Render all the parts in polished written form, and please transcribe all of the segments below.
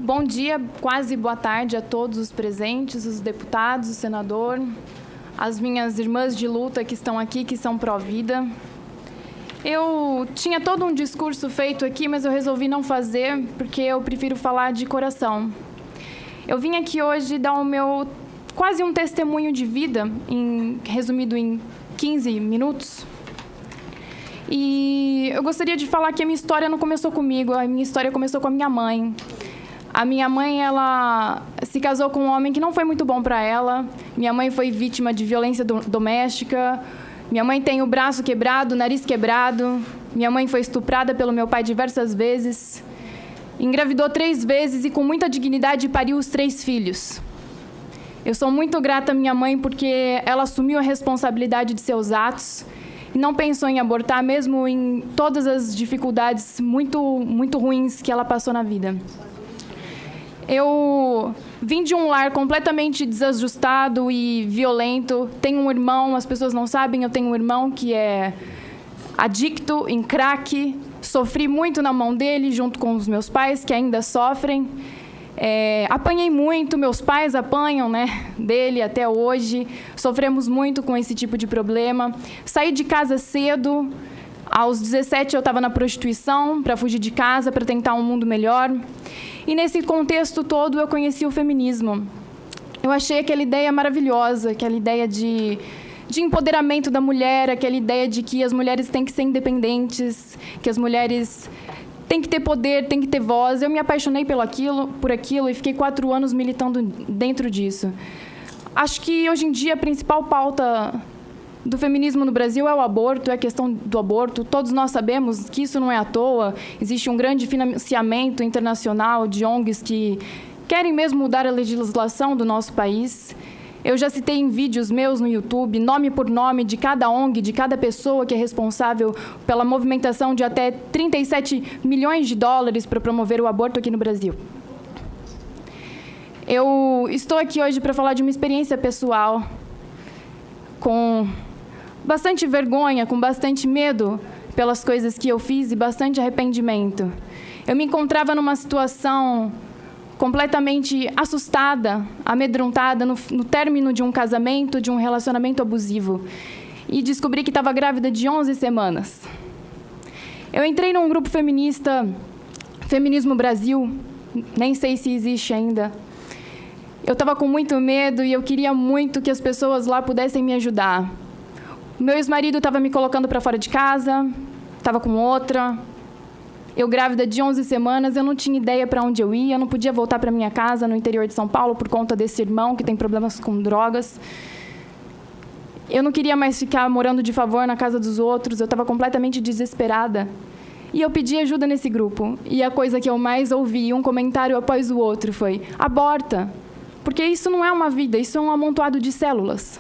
Bom dia, quase boa tarde a todos os presentes, os deputados, o senador, as minhas irmãs de luta que estão aqui, que são pró-vida. Eu tinha todo um discurso feito aqui, mas eu resolvi não fazer, porque eu prefiro falar de coração. Eu vim aqui hoje dar o meu quase um testemunho de vida, resumido em 15 minutos. E eu gostaria de falar que a minha história não começou comigo, a minha história começou com a minha mãe. A minha mãe, ela se casou com um homem que não foi muito bom para ela. Minha mãe foi vítima de violência doméstica. Minha mãe tem o braço quebrado, o nariz quebrado. Minha mãe foi estuprada pelo meu pai diversas vezes. Engravidou 3 vezes e, com muita dignidade, pariu os 3 filhos. Eu sou muito grata à minha mãe porque ela assumiu a responsabilidade de seus atos e não pensou em abortar, mesmo em todas as dificuldades muito ruins que ela passou na vida. Eu vim de um lar completamente desajustado e violento. Tenho um irmão, as pessoas não sabem, eu tenho um irmão que é adicto em crack. Sofri muito na mão dele, junto com os meus pais, que ainda sofrem. Apanhei muito, meus pais apanham, dele até hoje. Sofremos muito com esse tipo de problema. Saí de casa cedo. Aos 17 eu estava na prostituição para fugir de casa, para tentar um mundo melhor. E nesse contexto todo eu conheci o feminismo. Eu achei aquela ideia maravilhosa, aquela ideia de empoderamento da mulher, aquela ideia de que as mulheres têm que ser independentes, que as mulheres têm que ter poder, têm que ter voz. Eu me apaixonei por aquilo e fiquei 4 anos militando dentro disso. Acho que hoje em dia a principal pauta do feminismo no Brasil é o aborto, é a questão do aborto. Todos nós sabemos que isso não é à toa. Existe um grande financiamento internacional de ONGs que querem mesmo mudar a legislação do nosso país. Eu já citei em vídeos meus no YouTube, nome por nome de cada ONG, de cada pessoa que é responsável pela movimentação de até 37 milhões de dólares para promover o aborto aqui no Brasil. Eu estou aqui hoje para falar de uma experiência pessoal, com bastante vergonha, com bastante medo pelas coisas que eu fiz e bastante arrependimento. Eu me encontrava numa situação completamente assustada, amedrontada, no término de um casamento, de um relacionamento abusivo. E descobri que estava grávida de 11 semanas. Eu entrei num grupo feminista, Feminismo Brasil, nem sei se existe ainda. Eu estava com muito medo e eu queria muito que as pessoas lá pudessem me ajudar. Meu ex-marido estava me colocando para fora de casa, estava com outra. Eu grávida de 11 semanas, eu não tinha ideia para onde eu ia, eu não podia voltar para minha casa no interior de São Paulo por conta desse irmão que tem problemas com drogas. Eu não queria mais ficar morando de favor na casa dos outros, eu estava completamente desesperada. E eu pedi ajuda nesse grupo. E a coisa que eu mais ouvi, um comentário após o outro, foi: aborta, porque isso não é uma vida, isso é um amontoado de células.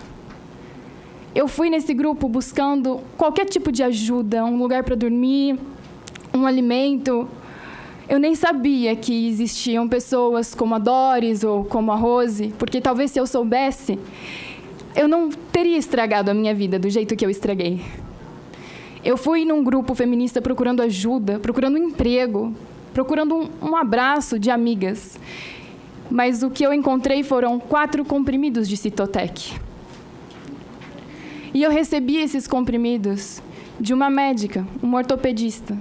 Eu fui nesse grupo buscando qualquer tipo de ajuda, um lugar para dormir, um alimento. Eu nem sabia que existiam pessoas como a Doris ou como a Rose, porque talvez se eu soubesse, eu não teria estragado a minha vida do jeito que eu estraguei. Eu fui num grupo feminista procurando ajuda, procurando um emprego, procurando um abraço de amigas. Mas o que eu encontrei foram 4 comprimidos de Citotec. E eu recebi esses comprimidos de uma médica, uma ortopedista.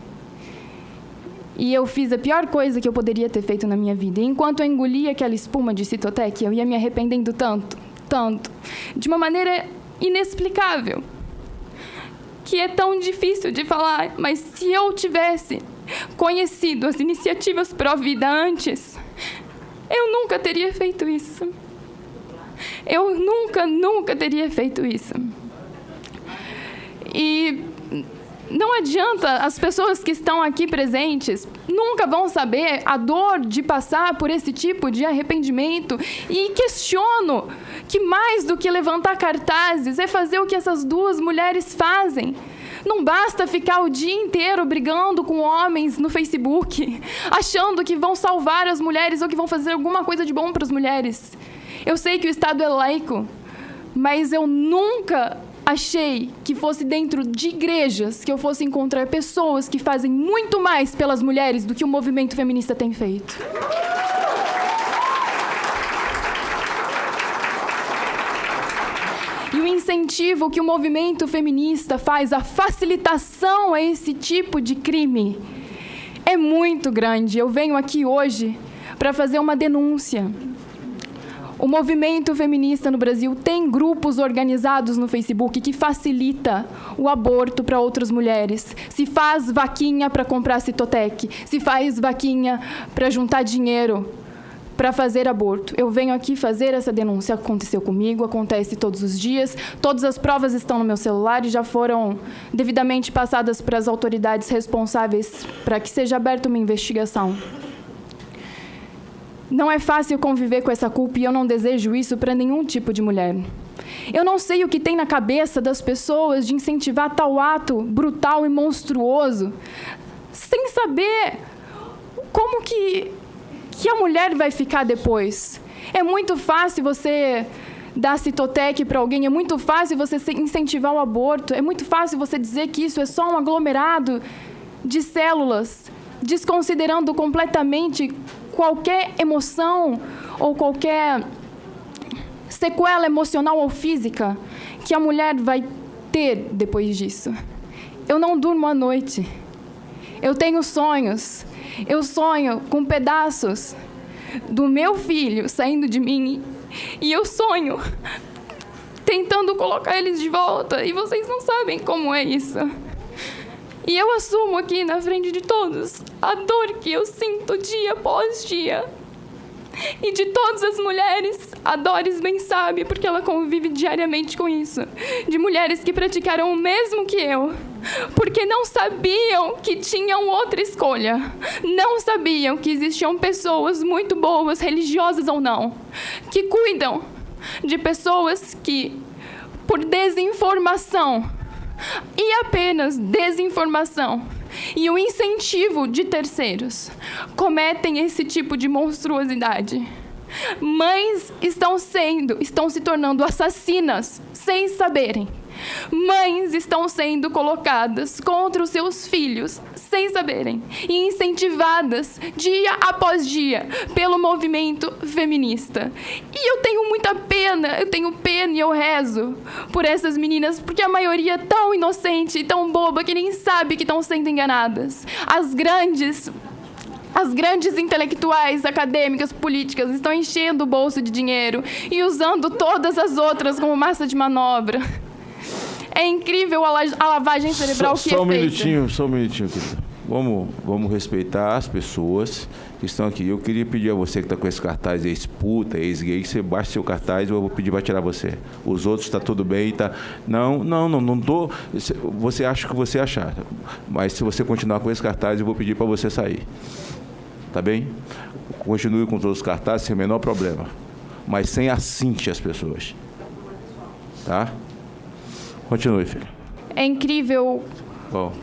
E eu fiz a pior coisa que eu poderia ter feito na minha vida. E enquanto eu engolia aquela espuma de Citotec, eu ia me arrependendo tanto, de uma maneira inexplicável, que é tão difícil de falar. Mas se eu tivesse conhecido as iniciativas pró-vida antes, eu nunca teria feito isso. Eu nunca teria feito isso. E não adianta, as pessoas que estão aqui presentes nunca vão saber a dor de passar por esse tipo de arrependimento. E questiono que mais do que levantar cartazes é fazer o que essas 2 mulheres fazem. Não basta ficar o dia inteiro brigando com homens no Facebook, achando que vão salvar as mulheres ou que vão fazer alguma coisa de bom para as mulheres. Eu sei que o Estado é laico, mas eu nunca achei que fosse dentro de igrejas que eu fosse encontrar pessoas que fazem muito mais pelas mulheres do que o movimento feminista tem feito. E o incentivo que o movimento feminista faz, a facilitação a esse tipo de crime, é muito grande. Eu venho aqui hoje para fazer uma denúncia. O movimento feminista no Brasil tem grupos organizados no Facebook que facilita o aborto para outras mulheres. Se faz vaquinha para comprar Citotec, se faz vaquinha para juntar dinheiro para fazer aborto. Eu venho aqui fazer essa denúncia. Aconteceu comigo, acontece todos os dias. Todas as provas estão no meu celular e já foram devidamente passadas para as autoridades responsáveis para que seja aberta uma investigação. Não é fácil conviver com essa culpa e eu não desejo isso para nenhum tipo de mulher. Eu não sei o que tem na cabeça das pessoas de incentivar tal ato brutal e monstruoso, sem saber como que a mulher vai ficar depois. É muito fácil você dar Citotec para alguém, é muito fácil você incentivar o aborto, é muito fácil você dizer que isso é só um aglomerado de células, desconsiderando completamente qualquer emoção ou qualquer sequela emocional ou física que a mulher vai ter depois disso. Eu não durmo à noite. Eu tenho sonhos. Eu sonho com pedaços do meu filho saindo de mim e eu sonho tentando colocar eles de volta e vocês não sabem como é isso. E eu assumo aqui na frente de todos a dor que eu sinto dia após dia. E de todas as mulheres, a Doris bem sabe, porque ela convive diariamente com isso. De mulheres que praticaram o mesmo que eu, porque não sabiam que tinham outra escolha. Não sabiam que existiam pessoas muito boas, religiosas ou não, que cuidam de pessoas que, por desinformação, e apenas desinformação e o incentivo de terceiros, cometem esse tipo de monstruosidade. Mães estão se tornando assassinas sem saberem. Mães estão sendo colocadas contra os seus filhos sem saberem e incentivadas dia após dia pelo movimento feminista. E eu tenho muita pena, e eu rezo por essas meninas, porque a maioria é tão inocente e tão boba que nem sabe que estão sendo enganadas. As grandes intelectuais, acadêmicas, políticas estão enchendo o bolso de dinheiro e usando todas as outras como massa de manobra. É incrível a lavagem cerebral que é feita. Só um minutinho, querida. Vamos respeitar as pessoas que estão aqui. Eu queria pedir a você que está com esse cartaz ex-puta, ex-gay, que você baixe seu cartaz ou eu vou pedir para tirar você. Os outros está tudo bem, tá? Não tô. Você acha o que você achar. Mas se você continuar com esse cartaz, eu vou pedir para você sair. Tá bem? Continue com todos os cartazes sem o menor problema. Mas sem assinte as pessoas. Tá? Continue, filho. É incrível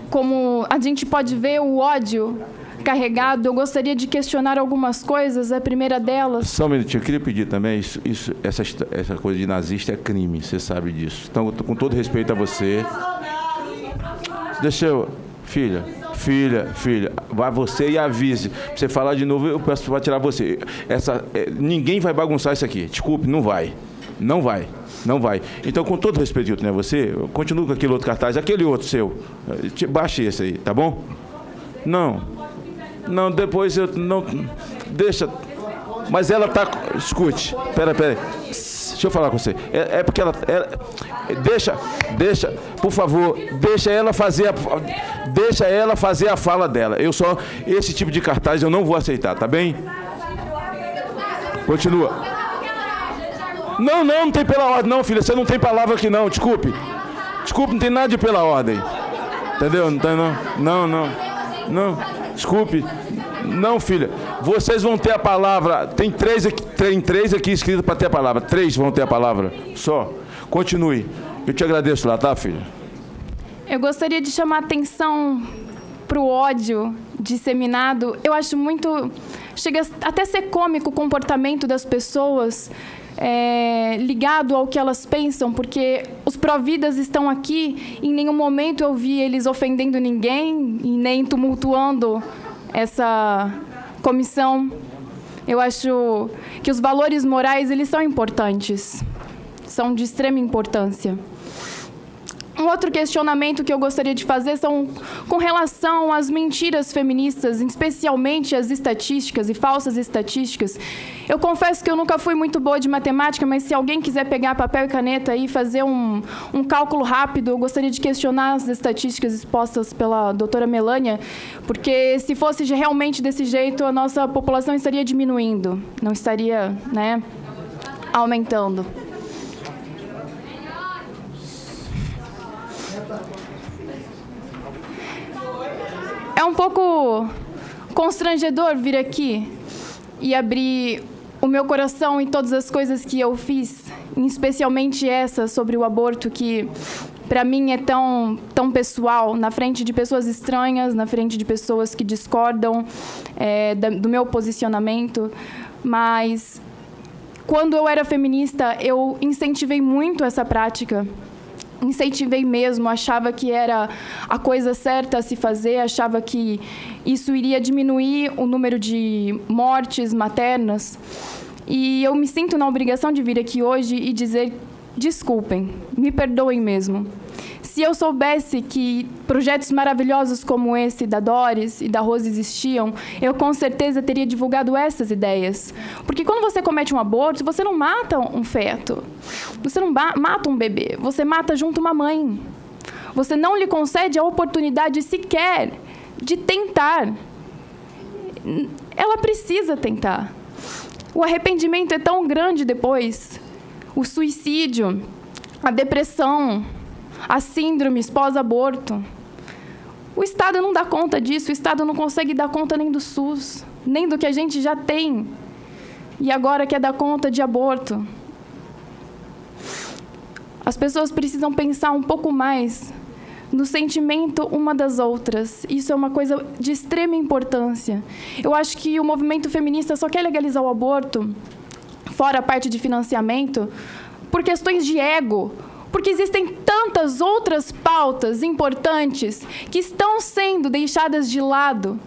como a gente pode ver o ódio carregado. Eu gostaria de questionar algumas coisas. A primeira delas... Só um minutinho. Eu queria pedir também, essa coisa de nazista é crime, você sabe disso. Então, com todo respeito a você... Deixa eu... Filha, vai você e avise. Pra você falar de novo, eu peço para tirar você. Ninguém vai bagunçar isso aqui. Desculpe, não vai. Então, com todo respeito que eu tenho a você, continue com aquele outro cartaz, aquele outro seu. Baixe esse aí, tá bom? Não, depois eu não... Deixa... Mas ela tá... Escute, pera aí. Deixa eu falar com você. É porque ela deixa, por favor, deixa ela fazer a fala dela. Esse tipo de cartaz eu não vou aceitar, tá bem? Continua. Não tem pela ordem, não, filha. Você não tem palavra aqui, não. Desculpe, não tem nada de pela ordem. Entendeu? Não tem, não. Desculpe. Não, filha. Vocês vão ter a palavra. Tem três aqui escritos para ter a palavra. 3 vão ter a palavra. Só. Continue. Eu te agradeço lá, tá, filha? Eu gostaria de chamar a atenção para o ódio disseminado. Eu acho muito... Chega até a ser cômico o comportamento das pessoas... ligado ao que elas pensam, porque os pró-vidas estão aqui, em nenhum momento eu vi eles ofendendo ninguém e nem tumultuando essa comissão. Eu acho que os valores morais, eles são importantes. são de extrema importância. Um outro questionamento que eu gostaria de fazer são com relação às mentiras feministas, especialmente as estatísticas e falsas estatísticas. Eu confesso que eu nunca fui muito boa de matemática, mas se alguém quiser pegar papel e caneta e fazer um cálculo rápido, eu gostaria de questionar as estatísticas expostas pela doutora Melânia, porque se fosse realmente desse jeito, a nossa população estaria diminuindo, não estaria, né, aumentando. É um pouco constrangedor vir aqui e abrir o meu coração e todas as coisas que eu fiz, especialmente essa sobre o aborto, que para mim é tão pessoal, na frente de pessoas estranhas, na frente de pessoas que discordam do meu posicionamento. Mas quando eu era feminista, eu incentivei muito essa prática. Incentivei mesmo, achava que era a coisa certa a se fazer, achava que isso iria diminuir o número de mortes maternas. E eu me sinto na obrigação de vir aqui hoje e dizer, desculpem, me perdoem mesmo. Se eu soubesse que projetos maravilhosos como esse da Doris e da Rose existiam, eu com certeza teria divulgado essas ideias. Porque quando você comete um aborto, você não mata um feto. Você não mata um bebê. Você mata junto uma mãe. Você não lhe concede a oportunidade sequer de tentar. Ela precisa tentar. O arrependimento é tão grande depois. O suicídio, a depressão, as síndromes pós-aborto. O Estado não dá conta disso, o Estado não consegue dar conta nem do SUS, nem do que a gente já tem. E agora quer dar conta de aborto. As pessoas precisam pensar um pouco mais no sentimento uma das outras. Isso é uma coisa de extrema importância. Eu acho que o movimento feminista só quer legalizar o aborto, fora a parte de financiamento, por questões de ego, porque existem tantas outras pautas importantes que estão sendo deixadas de lado.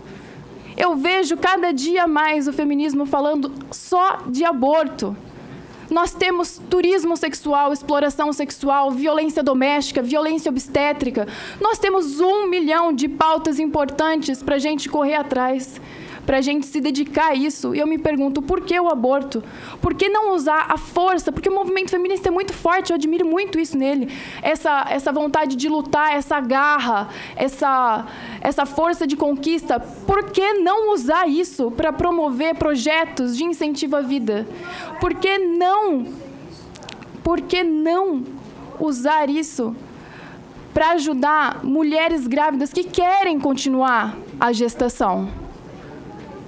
Eu vejo cada dia mais o feminismo falando só de aborto. Nós temos turismo sexual, exploração sexual, violência doméstica, violência obstétrica. Nós temos 1 milhão de pautas importantes para a gente correr atrás, para a gente se dedicar a isso. E eu me pergunto, por que o aborto? Por que não usar a força? Porque o movimento feminista é muito forte, eu admiro muito isso nele. Essa vontade de lutar, essa garra, essa força de conquista. Por que não usar isso para promover projetos de incentivo à vida? Por que não usar isso para ajudar mulheres grávidas que querem continuar a gestação?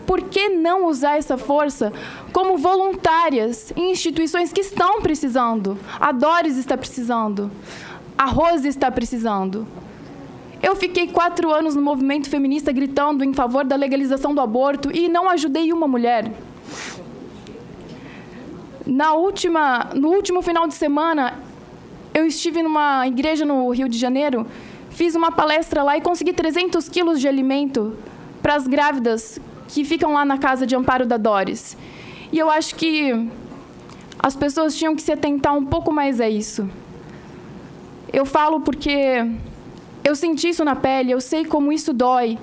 Por que não usar essa força como voluntárias em instituições que estão precisando? A Doris está precisando. A Rose está precisando. Eu fiquei 4 anos no movimento feminista gritando em favor da legalização do aborto e não ajudei uma mulher. No último final de semana, eu estive numa igreja no Rio de Janeiro, fiz uma palestra lá e consegui 300 quilos de alimento para as grávidas que ficam lá na casa de amparo da Doris. E eu acho que as pessoas tinham que se atentar um pouco mais a isso. Eu falo porque eu senti isso na pele, eu sei como isso dói.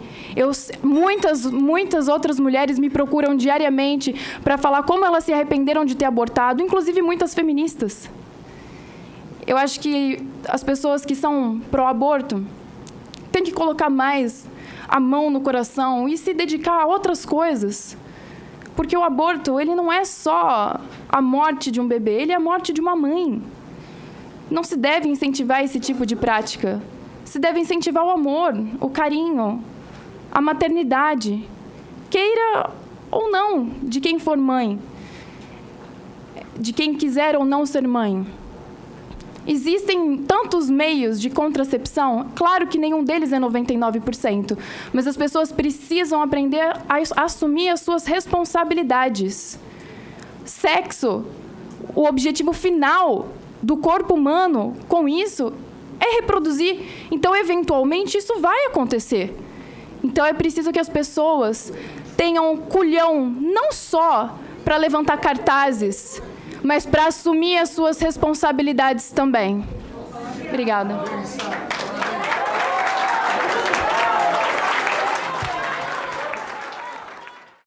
Muitas outras mulheres me procuram diariamente para falar como elas se arrependeram de ter abortado, inclusive muitas feministas. Eu acho que as pessoas que são pró-aborto têm que colocar mais a mão no coração e se dedicar a outras coisas. Porque o aborto, ele não é só a morte de um bebê, ele é a morte de uma mãe. Não se deve incentivar esse tipo de prática. Se deve incentivar o amor, o carinho, a maternidade, queira ou não, de quem for mãe, de quem quiser ou não ser mãe. Existem tantos meios de contracepção, claro que nenhum deles é 99%, mas as pessoas precisam aprender a assumir as suas responsabilidades. Sexo, o objetivo final do corpo humano com isso é reproduzir. Então, eventualmente, isso vai acontecer. Então, é preciso que as pessoas tenham culhão, não só para levantar cartazes, mas para assumir as suas responsabilidades também. Obrigada.